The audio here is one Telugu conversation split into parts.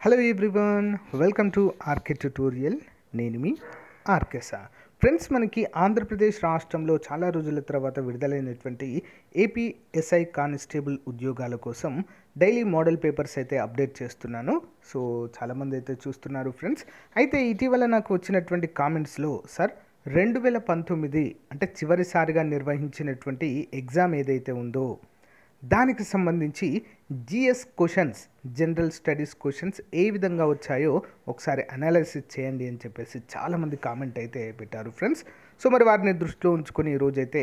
Hello everyone, welcome to RK tutorial. నేను మీ ఆర్కేసా. ఫ్రెండ్స్, మనకి ఆంధ్రప్రదేశ్ రాష్ట్రంలో చాలా రోజుల తర్వాత విడుదలైనటువంటి ఏపీ ఎస్ఐ కానిస్టేబుల్ ఉద్యోగాల కోసం డైలీ మోడల్ పేపర్స్ అయితే అప్డేట్ చేస్తున్నాను. సో చాలామంది అయితే చూస్తున్నారు ఫ్రెండ్స్. అయితే ఇటీవల నాకు వచ్చినటువంటి కామెంట్స్లో, సార్ 2019 అంటే చివరిసారిగా నిర్వహించినటువంటి ఎగ్జామ్ ఏదైతే ఉందో దానికి సంబంధించి GS questions, general studies questions ఏ విధంగా వచ్చాయో ఒకసారి అనాలిసిస్ చేయండి అని చెప్పేసి చాలామంది కామెంట్ అయితే పెట్టారు ఫ్రెండ్స్. సో మరి వారిని దృష్టిలో ఉంచుకొని ఈరోజైతే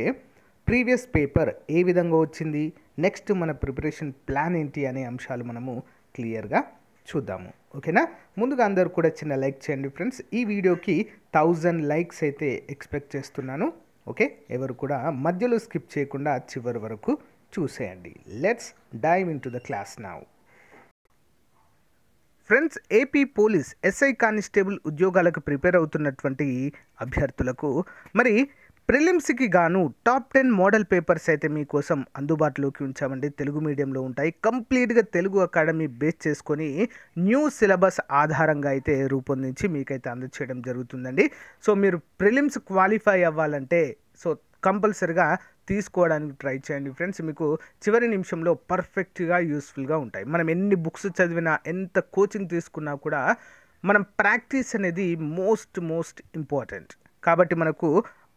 ప్రీవియస్ పేపర్ ఏ విధంగా వచ్చింది, నెక్స్ట్ మన ప్రిపరేషన్ ప్లాన్ ఏంటి అనే అంశాలు మనము క్లియర్గా చూద్దాము. ఓకేనా? ముందుగా అందరూ కూడా చిన్న లైక్ చేయండి ఫ్రెండ్స్. ఈ వీడియోకి 1000 లైక్స్ అయితే ఎక్స్పెక్ట్ చేస్తున్నాను. ఓకే, ఎవరు కూడా మధ్యలో స్కిప్ చేయకుండా చివరి వరకు చూసేయండి. Let's dive into the class now. Friends, AP police SI constable ఉద్యోగాలకు ప్రిపేర్ అవుతున్నటువంటి అభ్యర్థులకు మరి ప్రిలిమ్స్కి గాను టాప్ 10 మోడల్ పేపర్స్ అయితే మీకోసం అందుబాటులోకి ఉంచామండి. తెలుగు మీడియంలో ఉంటాయి. కంప్లీట్గా తెలుగు అకాడమీ బేస్ చేసుకొని న్యూ సిలబస్ ఆధారంగా అయితే రూపొందించి మీకైతే అందచేయడం జరుగుతుందండి. సో మీరు ప్రిలిమ్స్ క్వాలిఫై అవ్వాలంటే సో కంపల్సరిగా తీసుకోవడానికి ట్రై చేయండి ఫ్రెండ్స్. మీకు చివరి నిమిషంలో పర్ఫెక్ట్గా యూస్ఫుల్గా ఉంటాయి. మనం ఎన్ని బుక్స్ చదివినా, ఎంత కోచింగ్ తీసుకున్నా కూడా మనం ప్రాక్టీస్ అనేది మోస్ట్ ఇంపార్టెంట్. కాబట్టి మనకు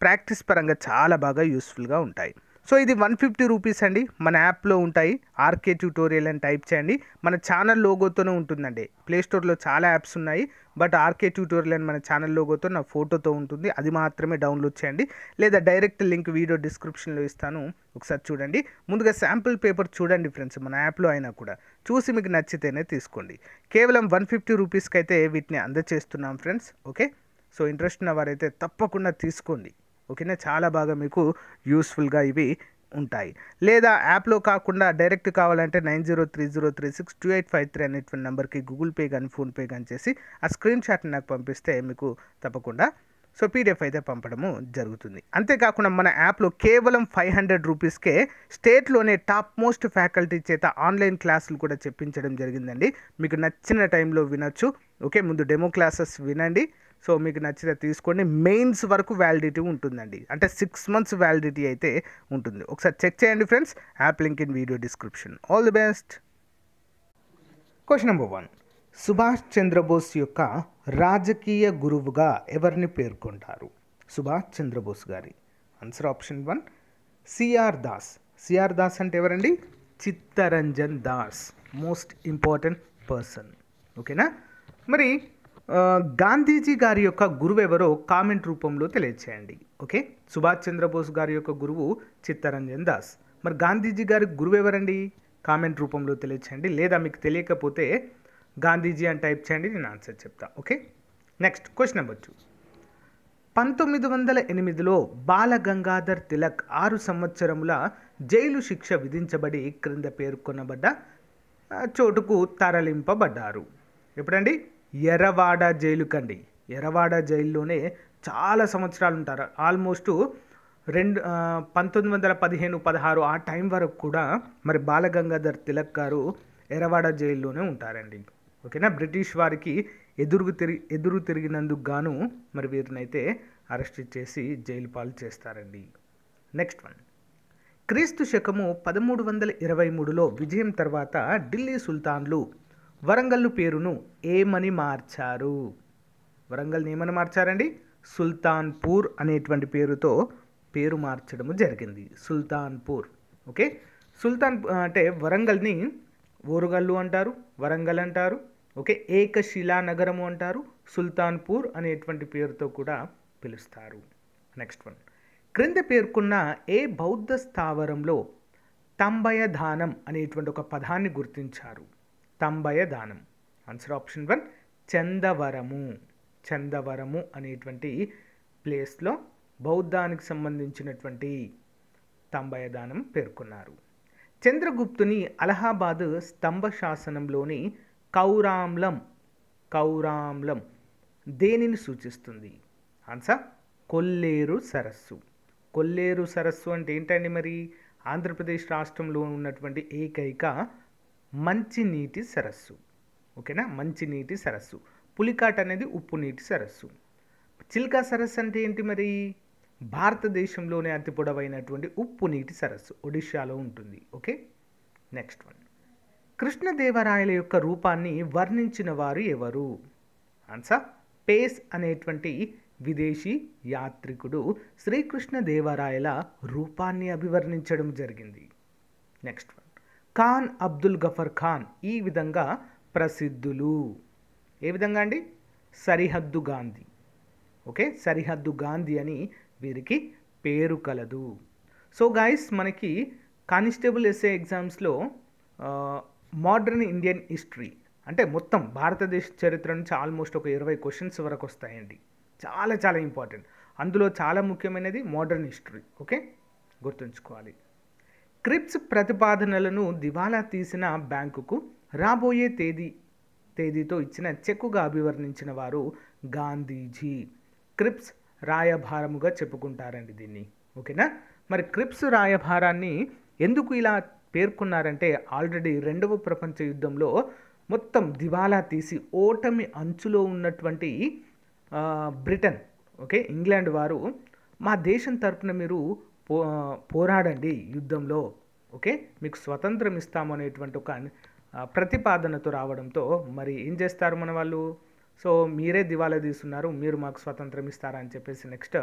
ప్రాక్టీస్ పరంగా చాలా బాగా యూస్ఫుల్గా ఉంటాయి. సో ఇది 150 రూపీస్ అండి. మన యాప్లో ఉంటాయి. ఆర్కే ట్యూటోరియల్ అని టైప్ చేయండి. మన ఛానల్ లోగోతోనే ఉంటుందండి. ప్లేస్టోర్లో చాలా యాప్స్ ఉన్నాయి, బట్ ఆర్కే ట్యూటోరియల్ అని మన ఛానల్ లోగోతో నా ఫోటోతో ఉంటుంది. అది మాత్రమే డౌన్లోడ్ చేయండి, లేదా డైరెక్ట్ లింక్ వీడియో డిస్క్రిప్షన్లో ఇస్తాను, ఒకసారి చూడండి. ముందుగా శాంపుల్ పేపర్ చూడండి ఫ్రెండ్స్, మన యాప్లో అయినా కూడా చూసి మీకు నచ్చితేనే తీసుకోండి. కేవలం 150 రూపీస్కి అయితే వీటిని అందచేస్తున్నాం ఫ్రెండ్స్. ఓకే, సో ఇంట్రెస్ట్ ఉన్న వారైతే తప్పకుండా తీసుకోండి. ఓకేనా? చాలా బాగా మీకు యూస్ఫుల్గా ఇవి ఉంటాయి. లేదా యాప్లో కాకుండా డైరెక్ట్ కావాలంటే 9030362853 అనేటువంటి నెంబర్కి గూగుల్ పే కానీ ఫోన్పే కానీ చేసి ఆ స్క్రీన్ షాట్ని నాకు పంపిస్తే మీకు తప్పకుండా సో పీడిఎఫ్ అయితే పంపడము జరుగుతుంది. అంతేకాకుండా మన యాప్లో కేవలం 500 రూపీస్కే స్టేట్లోనే టాప్ మోస్ట్ ఫ్యాకల్టీ చేత ఆన్లైన్ క్లాసులు కూడా చెప్పించడం జరిగిందండి. మీకు నచ్చిన టైంలో వినొచ్చు. ఓకే, ముందు డెమో క్లాసెస్ వినండి. సో మీకు నచ్చితే తీసుకోండి. మెయిన్స్ వరకు వ్యాలిడిటీ ఉంటుందండి, అంటే 6 months వ్యాలిడిటీ అయితే ఉంటుంది. ఒకసారి చెక్ చేయండి friends. App link in video description. All the best. Question number 1, Subhash Chandrabose యొక్క రాజకీయ గురువుగా ఎవరిని పేర్కొంటారు? సుభాష్ చంద్రబోస్ గారి answer option 1 CR Das. CR Das అంటే ఎవరండి? Chittaranjan Das, most important person. ఓకేనా? మరి గాంధీజీ గారి యొక్క గురువు ఎవరో కామెంట్ రూపంలో తెలియచేయండి. ఓకే, సుభాష్ చంద్రబోస్ గారి యొక్క గురువు చిత్తరంజన్ దాస్. మరి గాంధీజీ గారి గురువు ఎవరండి? కామెంట్ రూపంలో తెలియచేయండి. లేదా మీకు తెలియకపోతే గాంధీజీ అని టైప్ చేయండి, నేను ఆన్సర్ చెప్తా. ఓకే, నెక్స్ట్ క్వశ్చన్ నెంబర్ 2, 1908లో బాల గంగాధర్ తిలక్ 6 సంవత్సరముల జైలు శిక్ష విధించబడి క్రింద పేర్కొనబడ్డ చోటుకు తరలింపబడ్డారు. ఎప్పుడండి? ఎర్రవాడ జైలు కండి. ఎర్రవాడ జైల్లోనే చాలా సంవత్సరాలు ఉంటారు. ఆల్మోస్ట్ 1915-16 ఆ టైం వరకు కూడా మరి బాలగంగాధర్ తిలక్ గారు ఎర్రవాడ జైల్లోనే ఉంటారండి. ఓకేనా? బ్రిటిష్ వారికి ఎదురు తిరిగినందుకు గాను మరి వీరినైతే అరెస్ట్ చేసి జైలు పాలు చేస్తారండి. నెక్స్ట్ వన్, క్రీస్తు శకము 1323లో విజయం తర్వాత ఢిల్లీ సుల్తాన్లు వరంగల్ పేరును ఏమని మార్చారు? వరంగల్ని ఏమని మార్చారండి? సుల్తాన్పూర్ అనేటువంటి పేరుతో పేరు మార్చడము జరిగింది. సుల్తాన్పూర్. ఓకే, సుల్తాన్ అంటే వరంగల్ని ఓరుగల్లు అంటారు, వరంగల్ అంటారు. ఓకే, ఏకశిలా నగరము అంటారు, సుల్తాన్పూర్ అనేటువంటి పేరుతో కూడా పిలుస్తారు. నెక్స్ట్ వన్, క్రింద పేర్కొన్న ఏ బౌద్ధ స్థావరంలో తంబయదానం అనేటువంటి ఒక పదాన్ని గుర్తించారు? తంబయదానం. Answer option 1 చందవరము. చందవరము అనేటువంటి ప్లేస్లో బౌద్ధానికి సంబంధించినటువంటి తంబయదానం పేర్కొన్నారు. చంద్రగుప్తుని అలహాబాద్ స్తంభ శాసనంలోని కౌరాంలం దేనిని సూచిస్తుంది? ఆన్సర్ కొల్లేరు సరస్సు. కొల్లేరు సరస్సు అంటే ఏంటండి? మరి ఆంధ్రప్రదేశ్ రాష్ట్రంలో ఉన్నటువంటి ఏకైక మంచినీటి సరస్సు. ఓకేనా, మంచినీటి సరస్సు. పులికాట్ అనేది ఉప్పు నీటి సరస్సు. చిల్కా సరస్సు అంటే ఏంటి మరి? భారతదేశంలోనే అతి పొడవైనటువంటి ఉప్పు నీటి సరస్సు, ఒడిషాలో ఉంటుంది. Okay, next one. కృష్ణదేవరాయల యొక్క రూపాన్ని వర్ణించిన వారు ఎవరు? ఆన్సర్ పేస్ అనేటువంటి విదేశీ యాత్రికుడు శ్రీకృష్ణదేవరాయల రూపాన్ని అభివర్ణించడం జరిగింది. Next one. ఖాన్ అబ్దుల్ గఫర్ ఖాన్ ఈ విధంగా ప్రసిద్ధులు. ఏ విధంగా అండి? సరిహద్దు గాంధీ. ఓకే, సరిహద్దు గాంధీ అని వీరికి పేరు కలదు. సో గాయస్, మనకి కానిస్టేబుల్ ఎస్ఏ ఎగ్జామ్స్లో మోడర్న్ ఇండియన్ హిస్టరీ అంటే మొత్తం భారతదేశ చరిత్ర నుంచి ఆల్మోస్ట్ ఒక 20 క్వశ్చన్స్ వరకు వస్తాయండి. చాలా చాలా ఇంపార్టెంట్. అందులో చాలా ముఖ్యమైనది మోడర్న్ హిస్టరీ. ఓకే, గుర్తుంచుకోవాలి. క్రిప్స్ ప్రతిపాదనలను దివాలా తీసిన బ్యాంకుకు రాబోయే తేదీతో ఇచ్చిన చెక్కుగా అభివర్ణించిన వారు గాంధీజీ. క్రిప్స్ రాయభారముగా చెప్పుకుంటారండి దీన్ని. ఓకేనా, మరి క్రిప్స్ రాయభారాన్ని ఎందుకు ఇలా పేర్కొన్నారంటే ఆల్రెడీ 2వ ప్రపంచ యుద్ధంలో మొత్తం దివాలా తీసి ఓటమి అంచులో ఉన్నటువంటి బ్రిటన్, ఓకే, ఇంగ్లాండ్ వారు మా దేశం తరపున మీరు పోరాడండి యుద్ధంలో, ఓకే, మీకు స్వతంత్రం ఇస్తామనేటువంటి ఒక ప్రతిపాదనతో రావడంతో మరి ఏం చేస్తారు మన వాళ్ళు? సో మీరే దివాలా తీస్తున్నారు, మీరు మాకు స్వతంత్రం ఇస్తారా అని చెప్పేసి నెక్స్ట్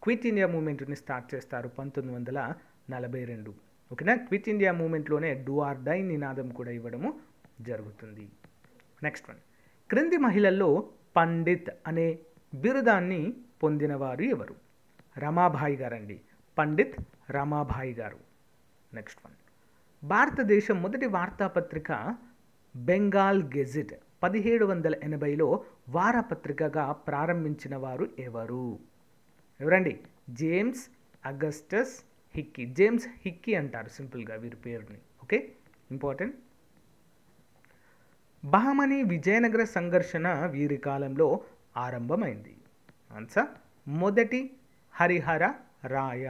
క్విట్ ఇండియా మూమెంట్ని స్టార్ట్ చేస్తారు 1942. ఓకేనా, క్విట్ ఇండియా మూమెంట్లోనే డూ ఆర్ డై నినాదం కూడా ఇవ్వడము జరుగుతుంది. Next one. క్రింది మహిళల్లో పండిత్ అనే బిరుదాన్ని పొందినవారు ఎవరు? రమాబాయి గారండి, పండిత్ రమాబాయి గారు. Next one. భారతదేశం మొదటి వార్తాపత్రిక బెంగాల్ గెజిట్ 1780లో వారపత్రికగా ప్రారంభించిన వారు ఎవరు? ఎవరండి? James Augustus Hicky. James Hicky అంటారు సింపుల్గా వీరి పేరుని. Okay, important. బహమనీ విజయనగర సంఘర్షణ వీరి కాలంలో ఆరంభమైంది. ఆన్సర్ మొదటి హరిహర రాయ.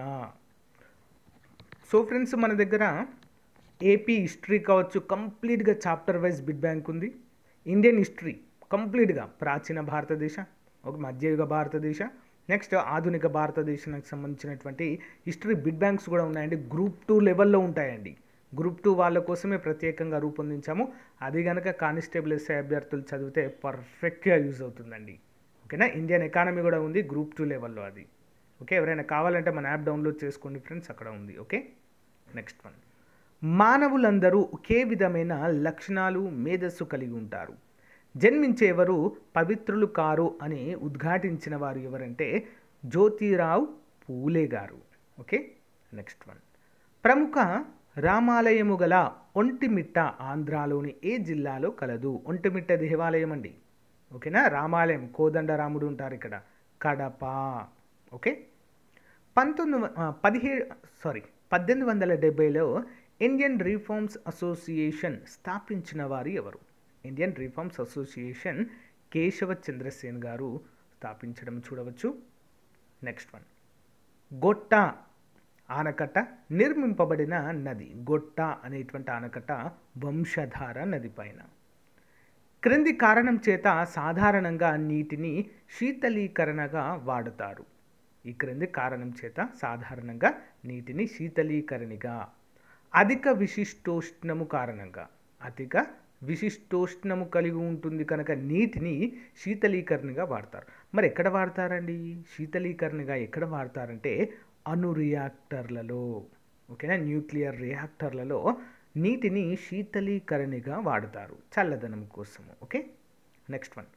సో ఫ్రెండ్స్, మన దగ్గర ఏపీ హిస్టరీ కావచ్చు కంప్లీట్గా చాప్టర్ వైజ్ బిడ్ బ్యాంక్ ఉంది. ఇండియన్ హిస్టరీ కంప్లీట్గా ప్రాచీన భారతదేశ, ఒక మధ్యయుగ భారతదేశ, నెక్స్ట్ ఆధునిక భారతదేశానికి సంబంధించినటువంటి హిస్టరీ బిడ్ బ్యాంక్స్ కూడా ఉన్నాయండి. గ్రూప్ 2 లెవెల్లో ఉంటాయండి. గ్రూప్ 2 వాళ్ళ కోసమే ప్రత్యేకంగా రూపొందించాము. అది కనుక కానిస్టేబుల్ ఎస్ఐ అభ్యర్థులు చదివితే పర్ఫెక్ట్గా యూజ్ అవుతుందండి. ఓకేనా, ఇండియన్ ఎకానమీ కూడా ఉంది గ్రూప్ 2 లెవెల్లో అది. ఓకే, ఎవరైనా కావాలంటే మన యాప్ డౌన్లోడ్ చేసుకోండి ఫ్రెండ్స్, అక్కడ ఉంది. Okay, next one. మానవులందరూ ఒకే విధమైన లక్షణాలు మేధస్సు కలిగి ఉంటారు, జన్మించేవారు పవిత్రులు కారు అని ఉద్ఘాటించిన వారు ఎవరంటే జ్యోతిరావు పూలే గారు. Okay, next one. ప్రముఖ రామాలయము గల ఒంటిమిట్ట ఆంధ్రాలోని ఏ జిల్లాలో కలదు? ఒంటిమిట్ట దేవాలయం అండి. ఓకేనా, రామాలయం కోదండరాముడు ఉంటారు ఇక్కడ, కడప. ఓకే, 1870లో ఇండియన్ రిఫార్మ్స్ అసోసియేషన్ స్థాపించిన వారు ఎవరు? Indian reforms association Keshava Chandrasen గారు స్థాపించడం చూడవచ్చు. Next one. గొట్ట ఆనకట్ట నిర్మింపబడిన నది. గొట్ట అనేటువంటి ఆనకట్ట వంశధార నది పైన. క్రింది కారణం చేత సాధారణంగా నీటిని శీతలీకరణగా వాడుతారు. ఈ క్రింది కారణం చేత సాధారణంగా నీటిని శీతలీకరణగా. అధిక విశిష్టోష్ణము కారణంగా. అధిక విశిష్టోష్ణము కలిగి ఉంటుంది కనుక నీటిని శీతలీకరణగా వాడతారు. మరి ఎక్కడ వాడతారండి శీతలీకరణగా? ఎక్కడ వాడతారంటే అణు రియాక్టర్లలో. ఓకేనా, న్యూక్లియర్ రియాక్టర్లలో నీటిని శీతలీకరణగా వాడతారు చల్లదనం కోసము. Okay, next one.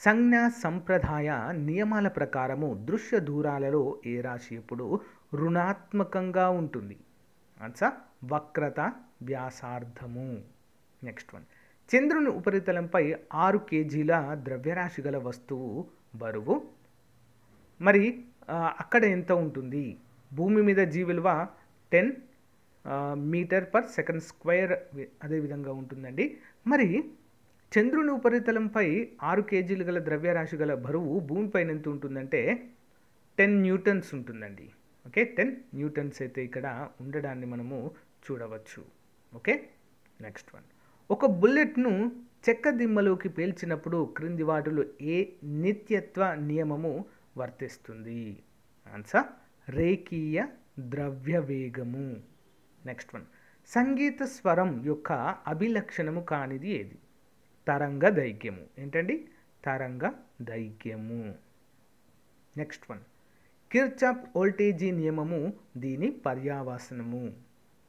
సంజ్ఞా సంప్రదాయ నియమాల ప్రకారము దృశ్య దూరాలలో ఏ రాశి ఎప్పుడు రుణాత్మకంగా ఉంటుంది? ఆన్సర్ వక్రత వ్యాసార్థము. Next one. చంద్రుని ఉపరితలంపై 6 kgల ద్రవ్యరాశి గల వస్తువు బరువు మరి అక్కడ ఎంత ఉంటుంది? భూమి మీద జీ విలువ 10 m/s² అదేవిధంగా ఉంటుందండి. మరి చంద్రుని ఉపరితలంపై 6 kgలు గల ద్రవ్యరాశి గల బరువు భూమిపైన ఎంత ఉంటుందంటే 10 Newtons ఉంటుందండి. ఓకే, 10 Newtons అయితే ఇక్కడ ఉండడాన్ని మనము చూడవచ్చు. Okay, next one. ఒక బుల్లెట్ను చెక్క దిమ్మలోకి పేల్చినప్పుడు క్రింది వాటిలో ఏ నిత్యత్వ నియమము వర్తిస్తుంది? ఆన్సర్ రేఖీయ ద్రవ్య వేగము. నెక్స్ట్ వన్, సంగీత స్వరం యొక్క అభిలక్షణము కానిది ఏది? తరంగ దైర్ఘ్యము. ఏంటండి? తరంగ దైర్ఘ్యము. నెక్స్ట్ వన్, కిర్చాఫ్ వోల్టేజీ నియమము దీని పర్యావసనము.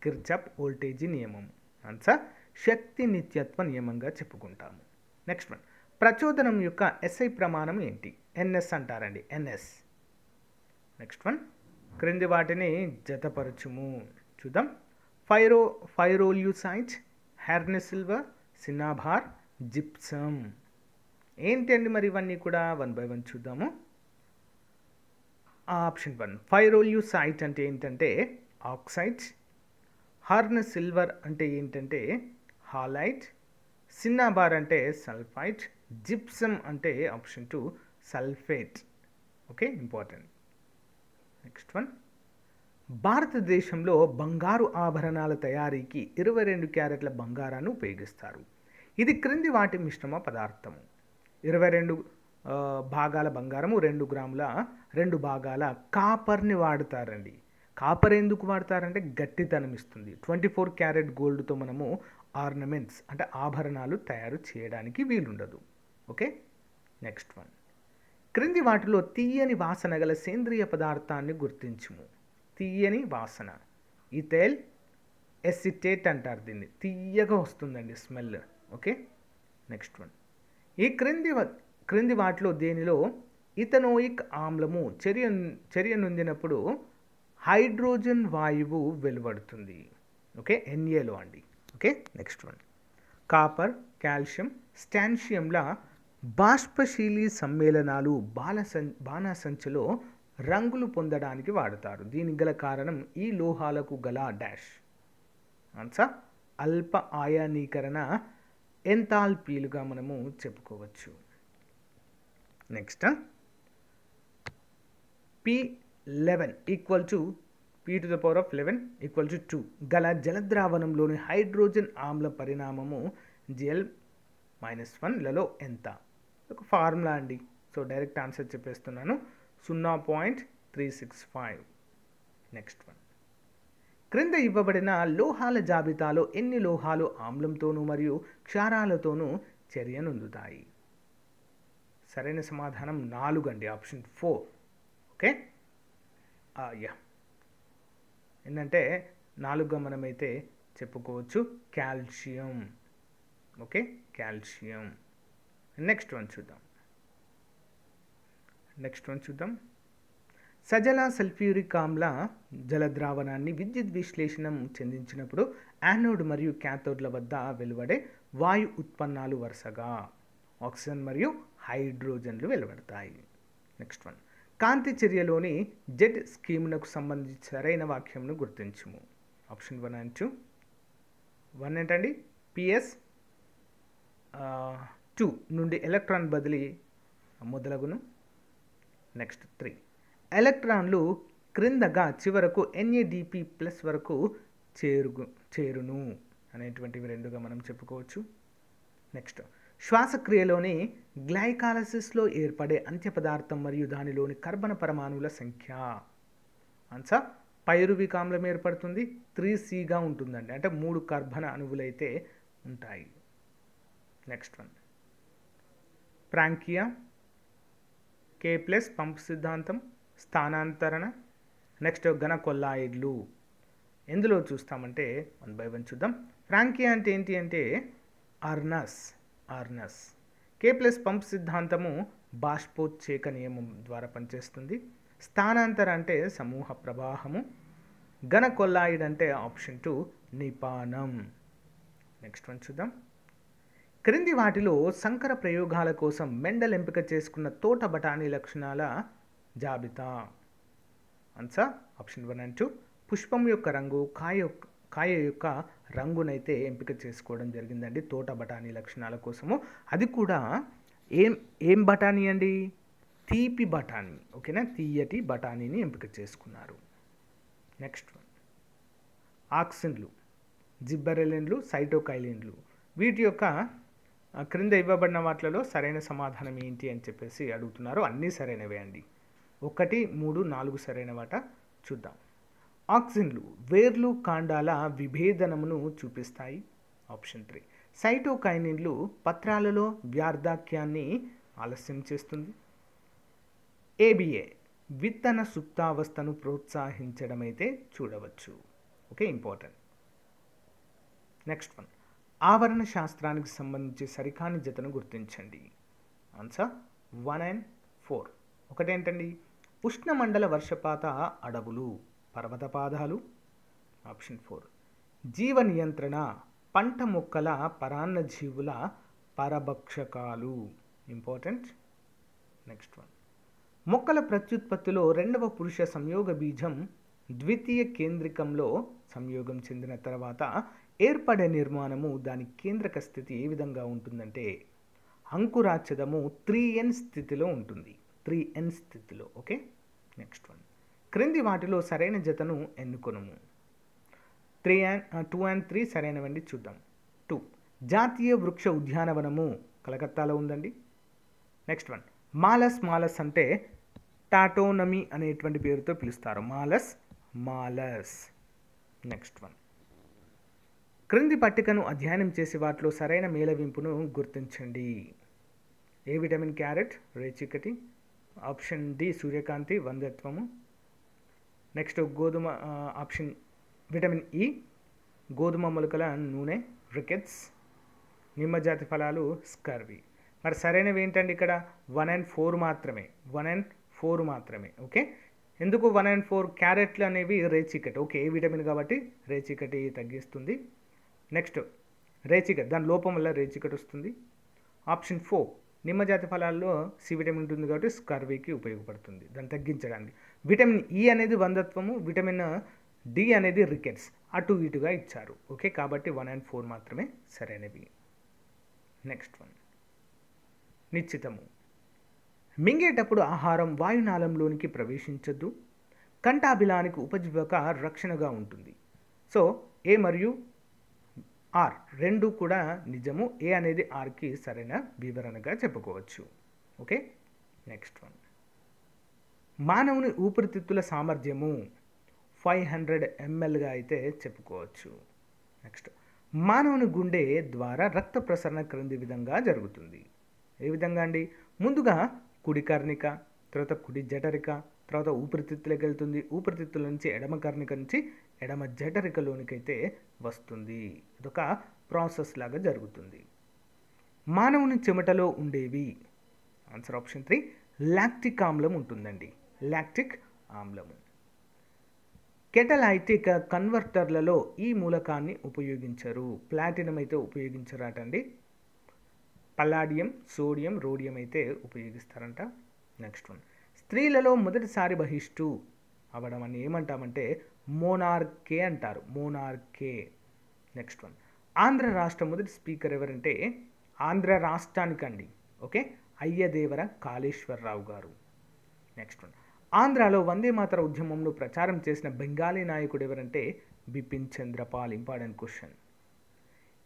కిర్చాఫ్ వోల్టేజీ నియమము. ఆన్సర్ శక్తి నిత్యత్వ నియమంగా చెప్పుకుంటాము. నెక్స్ట్ వన్, ప్రచోదనం యొక్క ఎస్ఐ ప్రమాణం ఏంటి? ఎన్ఎస్ అంటారండి, ఎన్ఎస్. నెక్స్ట్ వన్, క్రింది వాటిని జతపరచుము. చూద్దాం. ఫైరోల్యూసైట్, హెర్నెస్ సిల్వర్, సినాబార్, జిప్సమ్. ఏంటి అండి మరి ఇవన్నీ కూడా? వన్ బై వన్ చూద్దాము. ఆప్షన్ 1, ఫైరోల్యూసైట్ అంటే ఏంటంటే ఆక్సైడ్స్, హర్నెస్ సిల్వర్ అంటే ఏంటంటే హాలైట్, సిన్నాబార్ అంటే సల్ఫైట్, జిప్సమ్ అంటే option 2 sulphate. Okay, important. Next one, భారతదేశంలో బంగారు ఆభరణాల తయారీకి 22 క్యారెట్ల బంగారాన్ని ఉపయోగిస్తారు. ఇది క్రింది వాటి మిశ్రమ పదార్థము. 22 భాగాల బంగారము, 2 గ్రాముల 2 భాగాల కాపర్ని వాడతారండి. కాపర్ ఎందుకు వాడతారంటే గట్టితనం ఇస్తుంది. 24 క్యారెట్ గోల్డ్తో మనము ఆర్నమెంట్స్ అంటే ఆభరణాలు తయారు చేయడానికి వీలుండదు. ఓకే, నెక్స్ట్ వన్, క్రింది వాటిలో తీయని వాసన గల సేంద్రియ పదార్థాన్ని గుర్తించుము. తీయని వాసన. ఇథైల్ ఎసిటేట్ అంటారు దీన్ని. తీయగా వస్తుందండి స్మెల్. ఓకే, నెక్స్ట్ వన్, ఈ క్రింది వాటిలో దేనిలో ఇథనోయిక్ ఆమ్లము చర్య నొందినప్పుడు హైడ్రోజన్ వాయువు వెలువడుతుంది? ఓకే, ఎన్ఏలో అండి. Okay, next one, copper, calcium, స్టాన్షియంల బాష్పశీలి సమ్మేళనాలు బాణసంచులో రంగులు పొందడానికి వాడతారు. దీనికి గల కారణం ఈ లోహాలకు గల డాష్. ఆన్సర్ అల్ప ఆయానీకరణ ఎంథాల్పీలుగా మనము చెప్పుకోవచ్చు. Next, P11 equal to P⁻11 equal to 2 గల జలద్రావణంలోని హైడ్రోజన్ ఆమ్ల పరిణామము Gl-1లలో ఎంత? ఒక ఫార్ములా అండి. సో డైరెక్ట్ ఆన్సర్ చెప్పేస్తున్నాను, 0.365. నెక్స్ట్ వన్, క్రింద ఇవ్వబడిన లోహాల జాబితాలో ఎన్ని లోహాలు ఆమ్లంతోనూ మరియు క్షారాలతోనూ చర్య నొందుతాయి? సరైన సమాధానం 4 అండి, ఆప్షన్ 4. ఓకే, ఏంటంటే 4గా మనమైతే చెప్పుకోవచ్చు calcium. Okay, calcium. Next one చూద్దాం. సజల సల్ఫ్యూరిక్ ఆమ్ల జలద్రావణాన్ని విద్యుత్ విశ్లేషణం చెందించినప్పుడు యానోడ్ మరియు క్యాథోడ్ల వద్ద వెలువడే వాయు ఉత్పన్నాలు వరుసగా ఆక్సిజన్ మరియు హైడ్రోజన్లు వెలువడతాయి. నెక్స్ట్ వన్, కాంతి చర్యలోని జెడ్ స్కీమ్నకు సంబంధించి సరైన వాక్యంను గుర్తించుము. Option 1 and 2. 1 ఏంటండి? PS2 నుండి ఎలక్ట్రాన్ బదిలీ మొదలగును. నెక్స్ట్ 3, ఎలక్ట్రాన్లు క్రిందగా చివరకు NADP+ వరకు చేరును అనేటువంటివి 2గా మనం చెప్పుకోవచ్చు. నెక్స్ట్, శ్వాసక్రియలోని గ్లైకాలసిస్లో ఏర్పడే అంత్య పదార్థం మరియు దానిలోని కర్బన పరమాణువుల సంఖ్య. ఆన్సర్ పైరువిక్ ఆమ్లం ఏర్పడుతుంది, 3C ఉంటుందండి. అంటే 3 కర్బన అణువులైతే ఉంటాయి. నెక్స్ట్ వన్, ప్రాంకియా, K+ పంప్ సిద్ధాంతం, స్థానాంతరణ. నెక్స్ట్ ఘన కొల్లాయిడ్లు. ఎందులో చూస్తామంటే 1 by 1 చూద్దాం. ప్రాంకియా అంటే ఏంటి అంటే ఆర్నస్. K+ పంప్ సిద్ధాంతము బాష్పోచ్ఛేక నియమం ద్వారా పనిచేస్తుంది. స్థానాంతర అంటే సమూహ ప్రవాహము. ఘన కొల్లాయిడ్ అంటే ఆప్షన్ 2 నిపానం. నెక్స్ట్ వన్ చూద్దాం. క్రింది వాటిలో సంకర ప్రయోగాల కోసం మెండల్ ఎంపిక చేసుకున్న తోట బఠానీ లక్షణాల జాబితా. Answer option 1 and 2. పుష్పం యొక్క రంగు, కాయ యొక్క రంగునైతే ఎంపిక చేసుకోవడం జరిగిందండి తోట బఠానీ లక్షణాల కోసము. అది కూడా ఏం బఠానీ అండి? తీపి బఠానీ. ఓకేనా, తీయటి బఠానీని ఎంపిక చేసుకున్నారు. నెక్స్ట్ వన్, ఆక్సిన్లు, జిబ్బెరెలిన్లు, సైటోకైలిన్లు. వీటి యొక్క క్రింద ఇవ్వబడిన వాటిలలో సరైన సమాధానం ఏంటి అని చెప్పేసి అడుగుతున్నారు. అన్నీ సరైనవే అండి. 1, 3, 4 సరైన వాట చూద్దాం. ఆక్సిన్లు వేర్లు కాండాల విభేదనమును చూపిస్తాయి. ఆప్షన్ 3. సైటోకైనిన్లు పత్రాలలో వ్యార్ధాక్యాన్ని ఆలస్యం చేస్తుంది. ఏబిఏ విత్తన సుప్తావస్థను ప్రోత్సహించడమైతే చూడవచ్చు. Okay, important. నెక్స్ట్ వన్, ఆవరణ శాస్త్రానికి సంబంధించి సరికాని జతను గుర్తించండి. Answer 1 and 4. ఒకటేంటండి, ఉష్ణమండల వర్షపాత అడవులు పర్వతపాదాలు. ఆప్షన్ 4. జీవ నియంత్రణ పంట మొక్కల పరాన్నజీవుల పరభక్షకాలు. ఇంపార్టెంట్. నెక్స్ట్ వన్, మొక్కల ప్రత్యుత్పత్తిలో రెండవ పురుష సంయోగ బీజం ద్వితీయ కేంద్రికంలో సంయోగం చెందిన తర్వాత ఏర్పడే నిర్మాణము దాని కేంద్రక స్థితి ఏ విధంగా ఉంటుందంటే అంకురాచ్ఛదము 3n స్థితిలో ఉంటుంది. 3n స్థితిలో. ఓకే, నెక్స్ట్ వన్, క్రింది వాటిలో సరైన జతను ఎన్నుకొనుము. 2 and 3 సరైనవండి. చూద్దాం. 2, జాతీయ వృక్ష ఉద్యానవనము కలకత్తాలో ఉందండి. నెక్స్ట్ వన్, మాలస్ అంటే టాటోనమీ అనేటువంటి పేరుతో పిలుస్తారు. మాలస్. నెక్స్ట్ వన్, క్రింది పట్టికను అధ్యయనం చేసి వాటిలో సరైన మేళవింపును గుర్తించండి. ఏ విటమిన్ క్యారెట్, రేచికటి. ఆప్షన్ డి సూర్యకాంతి, వంధ్యత్వము. నెక్స్ట్ గోధుమ, ఆప్షన్ విటమిన్ ఈ గోధుమ మొలకల నూనె, రికెట్స్. నిమ్మజాతి ఫలాలు స్కర్వీ. మరి సరైనవి ఏంటండి ఇక్కడ 1 and 4 మాత్రమే. 1 and 4 మాత్రమే. ఓకే, ఎందుకు 1 and 4? క్యారెట్లు అనేవి రేచికటి. ఓకే, ఏ విటమిన్ కాబట్టి రేచికటి తగ్గిస్తుంది. నెక్స్ట్ రేచికటి, దాని లోపం వల్ల రేచికటి వస్తుంది. ఆప్షన్ 4, నిమ్మజాతి ఫలాల్లో సి విటమిన్ ఉంటుంది కాబట్టి స్కర్వీకి ఉపయోగపడుతుంది, దాన్ని తగ్గించడానికి. విటమిన్ ఈ అనేది వంధత్వము, విటమిన్ డి అనేది రికెట్స్. అటు ఇటుగా ఇచ్చారు. ఓకే, కాబట్టి 1 and 4 మాత్రమే సరైనవి. Next one, నిశ్చితము. మింగేటప్పుడు ఆహారం వాయునాళంలోనికి ప్రవేశించద్దు. కంఠాభిలానికి ఉపజీవక రక్షణగా ఉంటుంది. సో ఏ మరియు ఆర్ రెండు కూడా నిజము. ఏ అనేది ఆర్కి సరైన వివరణగా చెప్పుకోవచ్చు. ఓకే, నెక్స్ట్ వన్, మానవుని ఊపిరితిత్తుల సామర్థ్యము 500 mlగా అయితే చెప్పుకోవచ్చు. నెక్స్ట్, మానవుని గుండె ద్వారా రక్త ప్రసరణ క్రింది విధంగా జరుగుతుంది. ఏ విధంగా అండి? ముందుగా కుడి కర్ణిక, తర్వాత కుడి జఠరిక, తర్వాత ఊపిరితిత్తులకు వెళ్తుంది. ఊపిరితిత్తుల నుంచి ఎడమ కర్ణిక నుంచి ఎడమ జఠరికలోనికైతే వస్తుంది. ఇదొక ప్రాసెస్ లాగా జరుగుతుంది. మానవుని చెమటలో ఉండేవి. ఆన్సర్ ఆప్షన్ 3, లాక్టిక్ ఆమ్లం ఉంటుందండి. లాక్టిక్ ఆమ్లము. కెటలైటిక్ కన్వర్టర్లలో ఈ మూలకాన్ని ఉపయోగించరు. ప్లాటినం అయితే ఉపయోగించరాటండి. పల్లాడియం, సోడియం, రోడియం అయితే ఉపయోగిస్తారంట. నెక్స్ట్ వన్, స్త్రీలలో మొదటిసారి బహిష్టు అవ్వడం అని ఏమంటామంటే మోనార్కే అంటారు. మోనార్కే. నెక్స్ట్ వన్, ఆంధ్ర రాష్ట్ర మొదటి స్పీకర్ ఎవరంటే ఆంధ్ర రాష్ట్రానికండి. ఓకే, అయ్యదేవర కాళేశ్వరరావు గారు. నెక్స్ట్ వన్, ఆంధ్రాలో వందే మాతర ఉద్యమంలో ప్రచారం చేసిన బెంగాలీ నాయకుడు ఎవరంటే Bipin Chanderpaul. Important question.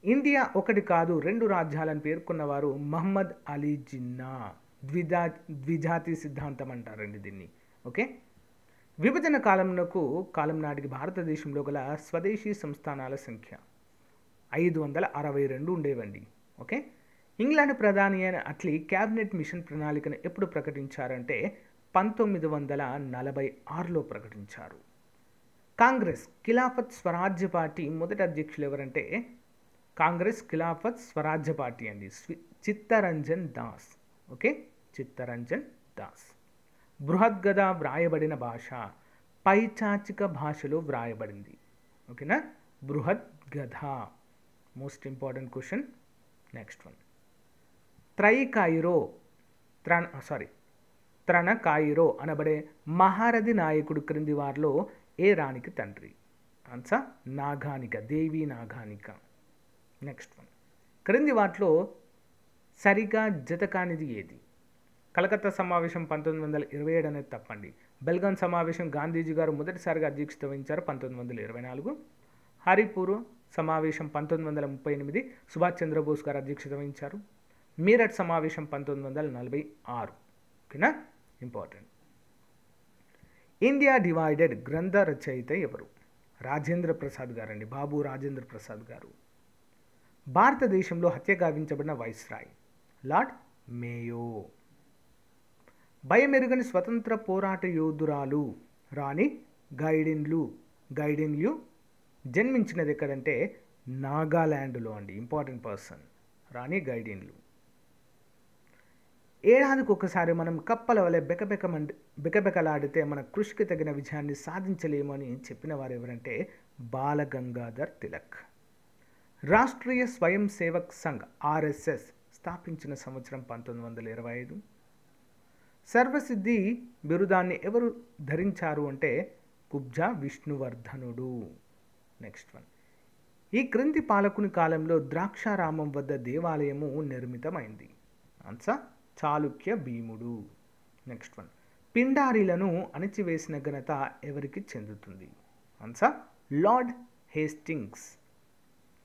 India ఒకటి కాదు రెండు రాజ్యాలను పేర్కొన్నవారు మహమ్మద్ అలీ జిన్నా. ద్విజాతి సిద్ధాంతం అంటారండి దీన్ని. ఓకే, విభజన కాలం నాటికి భారతదేశంలో గల స్వదేశీ సంస్థానాల సంఖ్య 562 ఉండేవండి. ఓకే, ఇంగ్లాండ్ ప్రధాని అయిన అట్లీ క్యాబినెట్ మిషన్ ప్రణాళికను ఎప్పుడు ప్రకటించారంటే 1946లో ప్రకటించారు. కాంగ్రెస్ ఖిలాఫత్ స్వరాజ్య పార్టీ మొదటి అధ్యక్షులు ఎవరంటే కాంగ్రెస్ ఖిలాఫత్ స్వరాజ్య పార్టీ అండి, చిత్తరంజన్ దాస్. ఓకే, చిత్తరంజన్ దాస్. బృహద్గద వ్రాయబడిన భాష పైచాచిక భాషలో వ్రాయబడింది. ఓకేనా, Brihatkatha. Most important question. Next one, Tranakayiro అనబడే మహారథి నాయకుడు క్రింది వారిలో ఏ రాణికి తండ్రి? Answer Naganika, Devi Naganika. Next one, క్రింది వాటిలో సరిగా జత కానిది ఏది? కలకత్తా సమావేశం 1927 అనేది తప్పండి. బెల్గాన్ సమావేశం గాంధీజీ గారు మొదటిసారిగా అధ్యక్షత వహించారు 1924. హరిపూర్ సమావేశం 1938 సుభాష్ చంద్రబోస్ గారు అధ్యక్షత వహించారు. మీరట్ సమావేశం 1946. ఓకేనా, ఇంపార్టెంట్. ఇండియా డివైడెడ్ గ్రంథ రచయిత ఎవరు? రాజేంద్ర ప్రసాద్ గారండి, బాబు రాజేంద్ర ప్రసాద్ గారు. భారతదేశంలో హత్య గావించబడిన వైస్రాయ్ లార్డ్ మేయో. భయమెరుగని స్వతంత్ర పోరాట యోధురాలు రాణి గైడిన్ల్యూ జన్మించినది ఎక్కడంటే నాగాల్యాండ్లో అండి. ఇంపార్టెంట్ పర్సన్ రాణి గైడిన్ల్యూ. ఏడాదికి ఒకసారి మనం కప్పల వలె బెకబెకలాడితే మన కృషికి తగిన విజయాన్ని సాధించలేము అని చెప్పిన వారు ఎవరంటే బాలగంగాధర్ తిలక్. రాష్ట్రీయ స్వయం సేవక్ సంఘ్ RSS స్థాపించిన సంవత్సరం 1925. సర్వసిద్ధి బిరుదాన్ని ఎవరు ధరించారు అంటే కుబ్జా విష్ణువర్ధనుడు. Next one. ఈ క్రింది పాలకుని కాలంలో ద్రాక్షారామం వద్ద దేవాలయము నిర్మితమైంది. ఆన్సర్ చాళుక్య భీముడు. Next one. పిండారీలను అణిచివేసిన ఘనత ఎవరికి చెందుతుంది? Answer lord Hastings.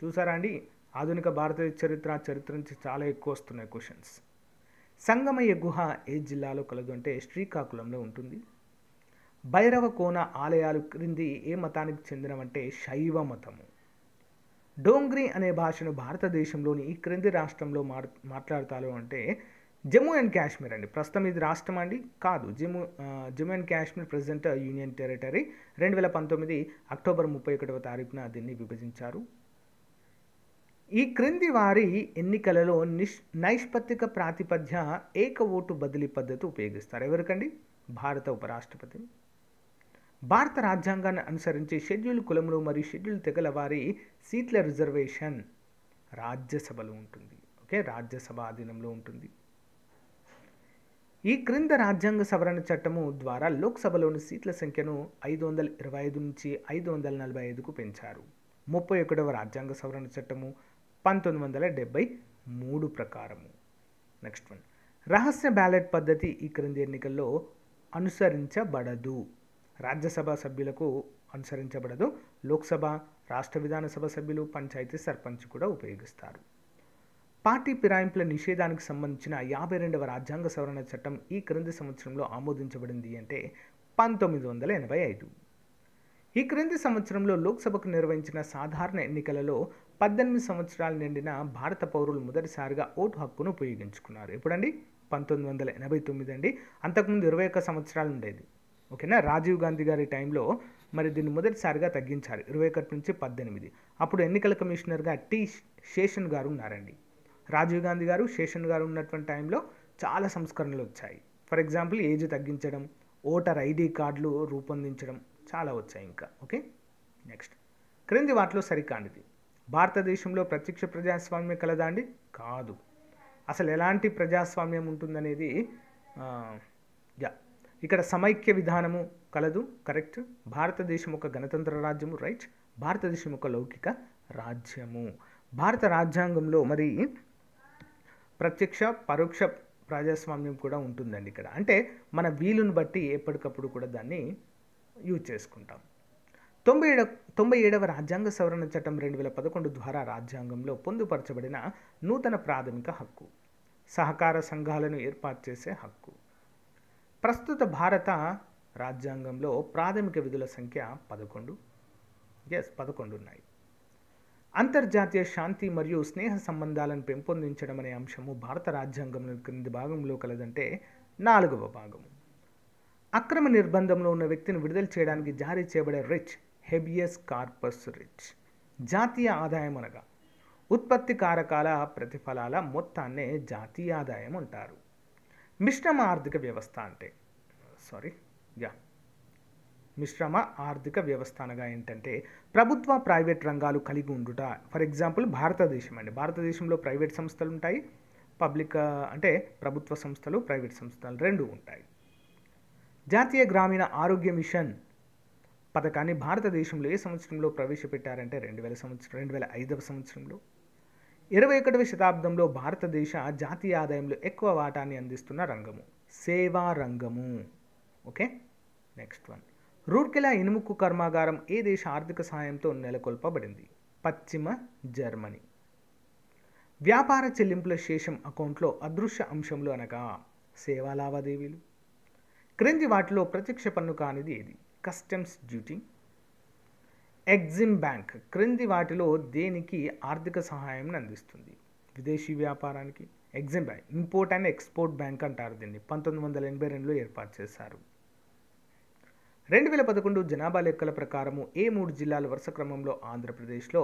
చూసారా అండి, ఆధునిక భారతీయ చరిత్ర నుంచి చాలా ఎక్కువ వస్తున్నాయి క్వశ్చన్స్. సంగమయ్య గుహ ఏ జిల్లాలో కలదు అంటే శ్రీకాకుళంలో ఉంటుంది. భైరవ కోన ఆలయాలు క్రింది ఏ మతానికి చెందినవంటే శైవ మతము. డోంగ్రీ అనే భాషను భారతదేశంలోని ఈ క్రింది రాష్ట్రంలో మాట్లాడతారు అంటే జమ్మూ అండ్ కాశ్మీర్ అండి. ప్రస్తుతం ఇది రాష్ట్రం అండి కాదు. Jammu and Kashmir president union territory. 2019 October 31 దీన్ని విభజించారు. ఈ క్రింది వారి ఎన్నికలలో నైష్పత్తిక ప్రాతిపద్య ఏక ఓటు బదిలీ పద్ధతి ఉపయోగిస్తారు. ఎవరికండి? భారత ఉపరాష్ట్రపతి. భారత రాజ్యాంగాన్ని అనుసరించి షెడ్యూల్ కులములు మరియు షెడ్యూల్ తెగల వారి సీట్ల రిజర్వేషన్ రాజ్యసభలో ఉంటుంది. ఓకే, రాజ్యసభ ఆధీనంలో ఉంటుంది. ఈ క్రింద రాజ్యాంగ సవరణ చట్టము ద్వారా లోక్సభలోని సీట్ల సంఖ్యను 525 నుంచి 545కు పెంచారు. 31వ రాజ్యాంగ సవరణ చట్టము 1973 ప్రకారము. Next one. రహస్య బ్యాలెట్ పద్ధతి ఈ క్రింది ఎన్నికల్లో అనుసరించబడదు. రాజ్యసభ సభ్యులకు అనుసరించబడదు. లోక్సభ, రాష్ట్ర విధానసభ సభ్యులు, పంచాయతీ సర్పంచ్ కూడా ఉపయోగిస్తారు. పార్టీ ఫిరాయింపుల నిషేధానికి సంబంధించిన 52వ రాజ్యాంగ సవరణ చట్టం ఈ క్రింది సంవత్సరంలో ఆమోదించబడింది అంటే 1985. ఈ క్రింది సంవత్సరంలో లోక్సభకు నిర్వహించిన సాధారణ ఎన్నికలలో 18 సంవత్సరాలు నిండిన భారత పౌరులు మొదటిసారిగా ఓటు హక్కును ఉపయోగించుకున్నారు. ఎప్పుడండి? 1989 అండి. అంతకుముందు 21 సంవత్సరాలు ఉండేది. ఓకేనా, రాజీవ్ గాంధీ గారి టైంలో మరి దీన్ని మొదటిసారిగా తగ్గించారు 21 నుంచి 18. అప్పుడు ఎన్నికల కమిషనర్గా టి శేషన్ గారు ఉన్నారండి. రాజీవ్ గాంధీ గారు, శేషన్ గారు ఉన్నటువంటి టైంలో చాలా సంస్కరణలు వచ్చాయి. ఫర్ ఎగ్జాంపుల్ ఏజ్ తగ్గించడం, ఓటర్ ఐడి కార్డులు రూపొందించడం చాలా వచ్చాయి ఇంకా. Okay, next. క్రింది వాటిలో సరికానిది. భారతదేశంలో ప్రత్యక్ష ప్రజాస్వామ్యం కలదా అండి? కాదు. అసలు ఎలాంటి ప్రజాస్వామ్యం ఉంటుందనేది ఇక్కడ సమైక్య విధానము కలదు, కరెక్ట్. భారతదేశం ఒక గణతంత్ర రాజ్యము, రైట్. భారతదేశం ఒక లౌకిక రాజ్యము. భారత రాజ్యాంగంలో మరి ప్రత్యక్ష పరోక్ష ప్రజాస్వామ్యం కూడా ఉంటుందండి ఇక్కడ. అంటే మన వీలును బట్టి ఎప్పటికప్పుడు కూడా దాన్ని యూజ్ చేసుకుంటాం. 97వ రాజ్యాంగ సవరణ చట్టం 2011 ద్వారా రాజ్యాంగంలో పొందుపరచబడిన నూతన ప్రాథమిక హక్కు సహకార సంఘాలను ఏర్పాటు చేసే హక్కు. ప్రస్తుత భారత రాజ్యాంగంలో ప్రాథమిక విధుల సంఖ్య 11 ఉన్నాయి. అంతర్జాతీయ శాంతి మరియు స్నేహ సంబంధాలను పెంపొందించడం అనే అంశము భారత రాజ్యాంగంలో క్రింది భాగంలో కలదంటే 4వ భాగము. అక్రమ నిర్బంధంలో ఉన్న వ్యక్తిని విడుదల చేయడానికి జారీ చేయబడే రిచ్ హెబియస్ కార్పస్ రిచ్. జాతీయ ఆదాయం అనగా ఉత్పత్తి కారకాల ప్రతిఫలాల మొత్తాన్నే జాతీయ ఆదాయం అంటారు. మిశ్రమ ఆర్థిక వ్యవస్థ అంటే మిశ్రమ ఆర్థిక వ్యవస్థ అనగా ఏంటంటే ప్రభుత్వ ప్రైవేట్ రంగాలు కలిగి ఉండుట. ఫర్ ఎగ్జాంపుల్ భారతదేశం అండి. భారతదేశంలో ప్రైవేట్ సంస్థలు ఉంటాయి, పబ్లిక్ అంటే ప్రభుత్వ సంస్థలు, ప్రైవేట్ సంస్థలు రెండు ఉంటాయి. జాతీయ గ్రామీణ ఆరోగ్య మిషన్ పథకాన్ని భారతదేశంలో ఏ సంవత్సరంలో ప్రవేశపెట్టారంటే 2005వ సంవత్సరంలో. 21వ శతాబ్దంలో భారతదేశ జాతీయ ఆదాయంలో ఎక్కువ వాటాన్ని అందిస్తున్న రంగము సేవా రంగము. Okay, next one. రూర్కెలా ఇనుముకు కర్మాగారం ఏ దేశ ఆర్థిక సహాయంతో నెలకొల్పబడింది? పశ్చిమ జర్మనీ. వ్యాపార చెల్లింపుల శేషం అకౌంట్లో అదృశ్య అంశంలో అనగా సేవా లావాదేవీలు. క్రింది వాటిలో ప్రత్యక్ష పన్ను కానిది ఏది? Customs duty. ఎగ్జిమ్ బ్యాంక్ క్రింది వాటిలో దేనికి ఆర్థిక సహాయం అందిస్తుంది? విదేశీ వ్యాపారానికి. EXIM bank import and export bank అంటారు దీన్ని. 1982లో ఏర్పాటు చేశారు. 2011 జనాభా లెక్కల ప్రకారము ఏ 3 జిల్లాల వరుస క్రమంలో ఆంధ్రప్రదేశ్లో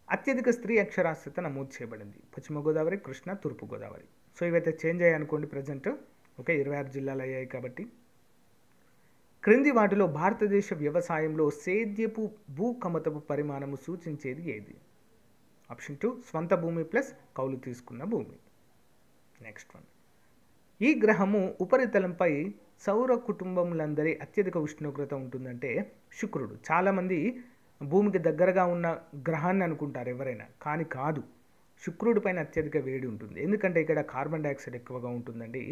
అత్యధిక స్త్రీ అక్షరాస్యత నమోదు చేయబడింది? పశ్చిమ గోదావరి, కృష్ణా, తూర్పు గోదావరి. సో ఇవైతే చేంజ్ అయ్యాయి అనుకోండి ప్రజెంట్. ఓకే, 26 జిల్లాలు అయ్యాయి కాబట్టి. క్రింది వాటిలో భారతదేశ వ్యవసాయంలో సేద్యపు భూ కమతపు పరిమాణము సూచించేది ఏది? ఆప్షన్ 2 స్వంత భూమి ప్లస్ కౌలు తీసుకున్న భూమి. Next one. ఈ గ్రహము ఉపరితలంపై సౌర కుటుంబములందరి అత్యధిక ఉష్ణోగ్రత ఉంటుందంటే శుక్రుడు. చాలామంది భూమికి దగ్గరగా ఉన్న గ్రహాన్ని అనుకుంటారు ఎవరైనా, కానీ కాదు. శుక్రుడి పైన అత్యధిక వేడి ఉంటుంది. ఎందుకంటే ఇక్కడ కార్బన్ డైఆక్సైడ్ ఎక్కువగా ఉంటుందండి.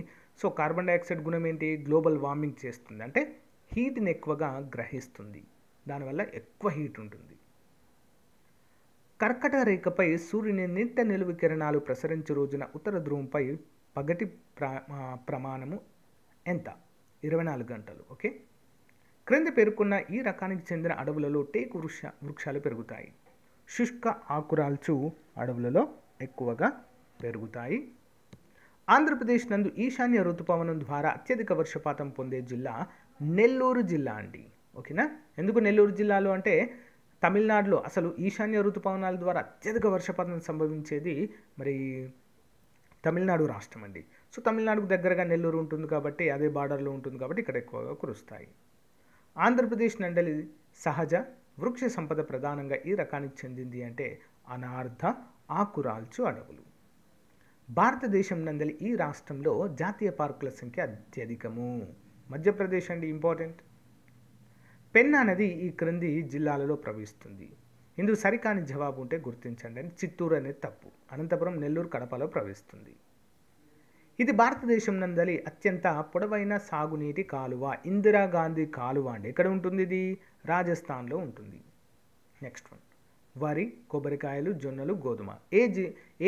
సో కార్బన్ డైఆక్సైడ్ గుణం ఏంటి? గ్లోబల్ వార్మింగ్ చేస్తుంది, అంటే హీట్ని ఎక్కువగా గ్రహిస్తుంది. దానివల్ల ఎక్కువ హీట్ ఉంటుంది. కర్కట రేఖపై సూర్యుని నిట్ట నిలువు కిరణాలు ప్రసరించే రోజున ఉత్తర ధ్రువంపై పగటి ప్రమాణము ఎంత? 24 గంటలు. ఓకే, క్రింద పేర్కొన్న ఈ రకానికి చెందిన అడవులలో టేకు వృక్షాలు పెరుగుతాయి. శుష్క ఆకురాల్చు అడవులలో ఎక్కువగా పెరుగుతాయి. ఆంధ్రప్రదేశ్ నందు ఈశాన్య ఋతుపవనం ద్వారా అత్యధిక వర్షపాతం పొందే జిల్లా నెల్లూరు జిల్లా అండి. ఓకేనా? ఎందుకు నెల్లూరు జిల్లాలో అంటే తమిళనాడులో అసలు ఈశాన్య ఋతుపవనాల ద్వారా అత్యధిక వర్షపాతం సంభవించేది మరి తమిళనాడు రాష్ట్రం అండి. సో తమిళనాడుకు దగ్గరగా నెల్లూరు ఉంటుంది కాబట్టి, అదే బార్డర్లో ఉంటుంది కాబట్టి ఇక్కడ ఎక్కువగా కురుస్తాయి. ఆంధ్రప్రదేశ్ నందలి సహజ వృక్ష సంపద ప్రధానంగా ఈ రకానికి చెందింది అంటే అనార్ధ ఆకురాల్చు అడవులు. భారతదేశం నందలి ఈ రాష్ట్రంలో జాతీయ పార్కుల సంఖ్య అత్యధికము. మధ్యప్రదేశ్ అండి, ఇంపార్టెంట్. పెన్నా నది ఈ క్రింది జిల్లాలలో ప్రవహిస్తుంది. ఇందుకు సరికాని జవాబు ఉంటే గుర్తించండి అని. చిత్తూరు అనేది తప్పు. అనంతపురం, నెల్లూరు, కడపలో ప్రవహిస్తుంది. ఇది భారతదేశం నందలి అత్యంత పొడవైన సాగునీటి కాలువ ఇందిరాగాంధీ కాలువ అండి. ఎక్కడ ఉంటుంది ఇది? రాజస్థాన్లో ఉంటుంది. Next one. వరి, కొబ్బరికాయలు, జొన్నలు, గోధుమ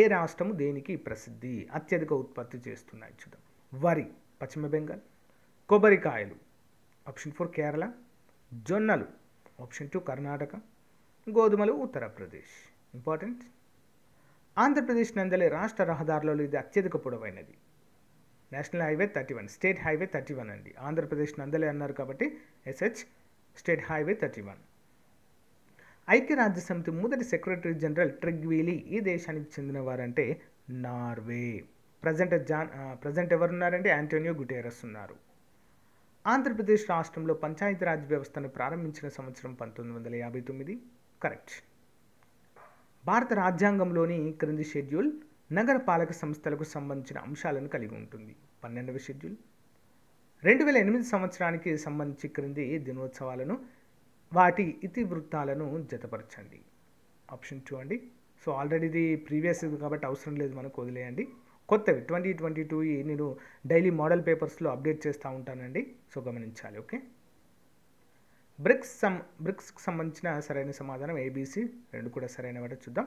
ఏ రాష్ట్రము దేనికి ప్రసిద్ధి? అత్యధిక ఉత్పత్తి చేస్తున్నాయి చూద్దాం. వరి పశ్చిమ బెంగాల్, కొబ్బరికాయలు ఆప్షన్ 4 కేరళ, జొన్నలు ఆప్షన్ 2 కర్ణాటక, గోధుమలు ఉత్తరప్రదేశ్. ఇంపార్టెంట్. ఆంధ్రప్రదేశ్ నందలి రాష్ట్ర రహదారులలో ఇది అత్యధిక పొడవైనది. నేషనల్ హైవే 31, స్టేట్ హైవే 31 అండి. ఆంధ్రప్రదేశ్ నందలే అన్నారు కాబట్టి ఎస్హెచ్, స్టేట్ హైవే 31. ఐక్యరాజ్య సమితి మొదటి సెక్రటరీ జనరల్ ట్రిగ్వీలీ ఈ దేశానికి చెందినవారంటే నార్వే. ప్రజెంట్ ఎవరున్నారంటే ఆంటోనియో గుటెరస్ ఉన్నారు. ఆంధ్రప్రదేశ్ రాష్ట్రంలో పంచాయతీరాజ్ వ్యవస్థను ప్రారంభించిన సంవత్సరం 1959. కరెక్ట్. భారత రాజ్యాంగంలోని క్రింది షెడ్యూల్ నగరపాలక సంస్థలకు సంబంధించిన అంశాలను కలిగి ఉంటుంది? 12వ షెడ్యూల్. 2008 సంవత్సరానికి సంబంధించి క్రింది దినోత్సవాలను వాటి ఇతివృత్తాలను జతపరచండి. ఆప్షన్ 2 అండి. సో ఆల్రెడీ ఇది ప్రీవియస్ కాబట్టి అవసరం లేదు, మనకు వదిలేయండి. కొత్తవి 2022 నేను డైలీ మోడల్ పేపర్స్లో అప్డేట్ చేస్తూ ఉంటానండి. సో గమనించాలి. ఓకే. బ్రిక్స్కి సంబంధించిన సరైన సమాధానం ABC, 2 కూడా సరైన వాటి చూద్దాం.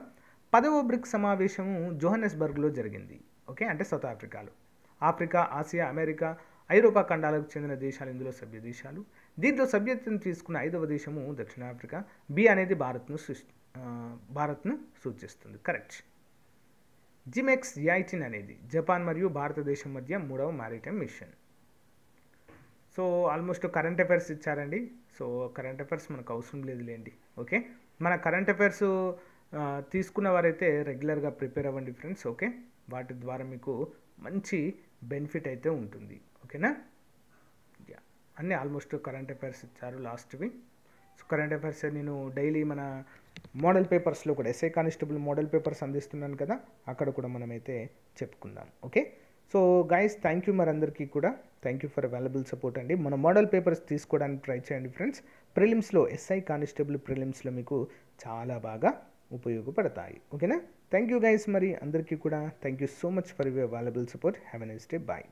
10వ బ్రిక్స్ సమావేశము జోహన్నెస్బర్గ్లో జరిగింది. ఓకే, అంటే సౌత్ ఆఫ్రికాలో. ఆఫ్రికా, ఆసియా, అమెరికా, ఐరోపా ఖండాలకు చెందిన దేశాలు ఇందులో సభ్య దేశాలు. దీంట్లో సభ్యత్వం తీసుకున్న 5వ దేశము దక్షిణాఫ్రికా. బి అనేది భారత్ను సూచిస్తుంది. కరెక్ట్. జిమెక్స్ 18 అనేది జపాన్ మరియు భారతదేశం మధ్య 3వ maritime mission. So almost current affairs ఇచ్చారండి. సో కరెంట్ అఫైర్స్ మనకు అవసరం లేదులేండి. ఓకే, మన కరెంట్ అఫైర్స్ తీసుకున్న వారైతే రెగ్యులర్గా ప్రిపేర్ అవ్వండి ఫ్రెండ్స్. ఓకే, వాటి ద్వారా మీకు మంచి బెనిఫిట్ అయితే ఉంటుంది. ఓకేనా? అన్నీ ఆల్మోస్ట్ కరెంట్ అఫైర్స్ ఇచ్చారు లాస్ట్వి. సో కరెంట్ అఫైర్స్ నేను డైలీ మన మోడల్ పేపర్స్లో కూడా ఎస్ఐ కానిస్టేబుల్ మోడల్ పేపర్స్ అందిస్తున్నాను కదా, అక్కడ కూడా మనమైతే చెప్పుకుందాం. Okay, so guys thank you మరి అందరికీ కూడా. Thank you for available support అండి. మన మోడల్ పేపర్స్ తీసుకోవడానికి ట్రై చేయండి ఫ్రెండ్స్. ప్రిలిమ్స్లో ఎస్ఐ కానిస్టేబుల్ ప్రిలిమ్స్లో మీకు చాలా బాగా ఉపయోగపడతాయి. ఓకేనా? థ్యాంక్ యూ గైస్ మరి అందరికీ కూడా. Thank you so much for your available support. Have a nice day. Bye.